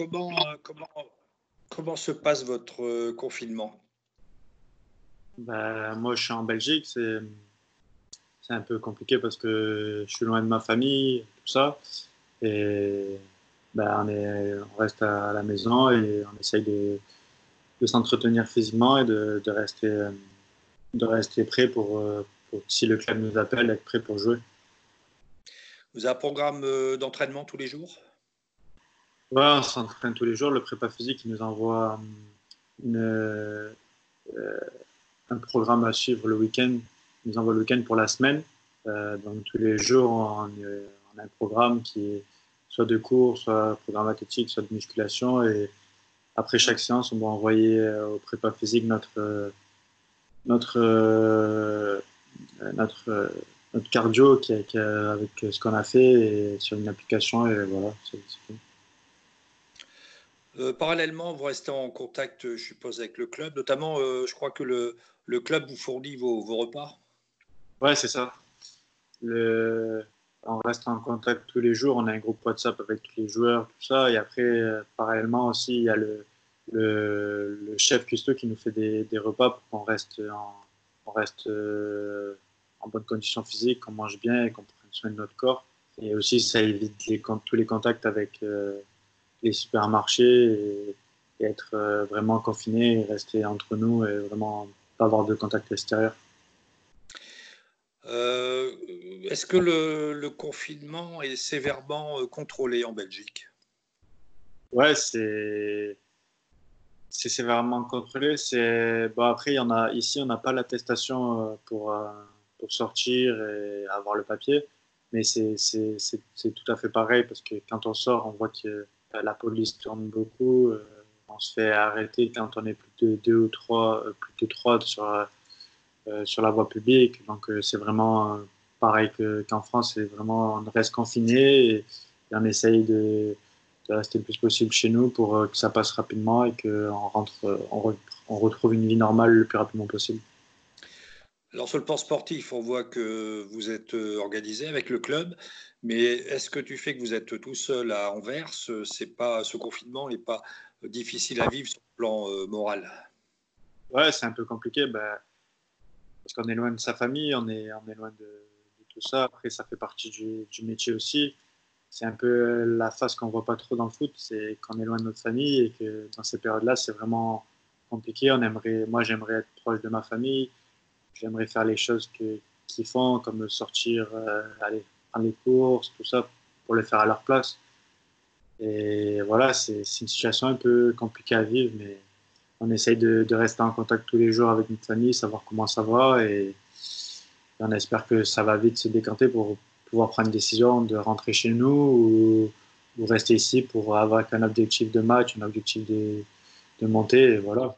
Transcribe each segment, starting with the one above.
comment se passe votre confinement? Ben, moi, je suis en Belgique. C'est un peu compliqué parce que je suis loin de ma famille, tout ça. Et ben, on reste à la maison et on essaye de s'entretenir physiquement et de rester prêt pour, si le club nous appelle, être prêt pour jouer. Vous avez un programme d'entraînement tous les jours? Ouais, on s'entraîne tous les jours. Le prépa physique, il nous envoie une, euh, un programme à suivre le week-end. Il nous envoie le week-end pour la semaine. Donc tous les jours, on a un programme qui est soit de cours, soit programme athlétique, soit de musculation. Et après chaque séance, on va envoyer au prépa physique notre, euh, notre, euh, notre cardio avec ce qu'on a fait et sur une application. Et voilà, c'est tout. Parallèlement, vous restez en contact, je suppose, avec le club, notamment, je crois que le club vous fournit vos repas? Ouais, c'est ça. Le, on reste en contact tous les jours. On a un groupe WhatsApp avec tous les joueurs, tout ça. Et après, parallèlement aussi, il y a le chef cuistot qui nous fait des repas pour on reste en bonne condition physique, qu'on mange bien et qu'on prenne soin de notre corps. Et aussi, ça évite tous les contacts avec les supermarchés et être vraiment confiné et rester entre nous et vraiment pas avoir de contact extérieur. Est-ce que le confinement est sévèrement contrôlé en Belgique? Ouais, c'est sévèrement contrôlé. Bon, après, il y en a, ici, on n'a pas l'attestation pour sortir et avoir le papier. Mais c'est tout à fait pareil parce que quand on sort, on voit que la police tourne beaucoup. On se fait arrêter quand on est plus de deux ou trois, plus de trois sur la voie publique. Donc, c'est vraiment pareil qu'en France. C'est vraiment, on reste confiné et on essaye de rester le plus possible chez nous pour que ça passe rapidement et qu'on rentre, on retrouve une vie normale le plus rapidement possible. Alors sur le plan sportif, on voit que vous êtes organisé avec le club, mais est-ce que du fait que vous êtes tout seul à Anvers, ce confinement n'est pas difficile à vivre sur le plan moral? Ouais, c'est un peu compliqué parce qu'on est loin de sa famille, on est loin de tout ça. Après, ça fait partie du métier aussi. C'est un peu la phase qu'on voit pas trop dans le foot, c'est qu'on est loin de notre famille et que dans ces périodes-là, c'est vraiment compliqué. Moi, j'aimerais être proche de ma famille. J'aimerais faire les choses qu'ils font, comme sortir, aller prendre les courses, tout ça, pour le faire à leur place. Et voilà, c'est une situation un peu compliquée à vivre, mais on essaye de rester en contact tous les jours avec notre famille, savoir comment ça va, et on espère que ça va vite se décanter pour pouvoir prendre une décision de rentrer chez nous ou rester ici pour avoir un objectif de match, un objectif de monter, et voilà.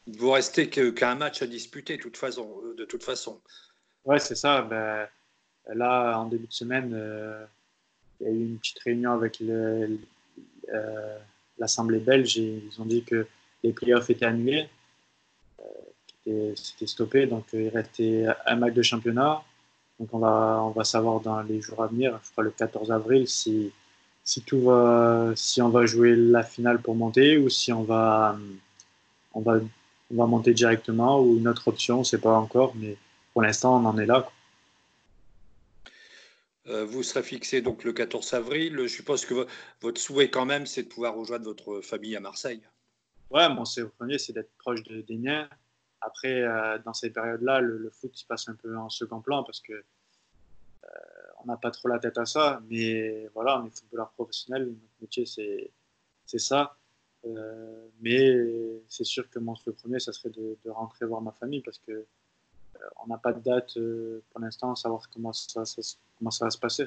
Vous restez qu'un match à disputer de toute façon. Ouais, c'est ça. Ben, là, en début de semaine, il y a eu une petite réunion avec euh, l'Assemblée belge et ils ont dit que les playoffs étaient annulés, c'était stoppé, donc il restait un match de championnat. Donc on va savoir dans les jours à venir, je crois le 14 avril, si on va jouer la finale pour monter ou si on va, on va monter directement ou une autre option, on ne sait pas encore, mais pour l'instant on en est là, quoi. Vous serez fixé donc le 14 avril. Je suppose que votre souhait quand même, c'est de pouvoir rejoindre votre famille à Marseille. Ouais, mon c'est au premier, c'est d'être proche des miens. Après, dans ces périodes-là, le foot il passe un peu en second plan parce que on n'a pas trop la tête à ça. Mais voilà, on est footballeur professionnel, notre métier c'est ça. Mais c'est sûr que mon souhait premier, ça serait de rentrer voir ma famille parce que on n'a pas de date pour l'instant, savoir comment ça va se passer.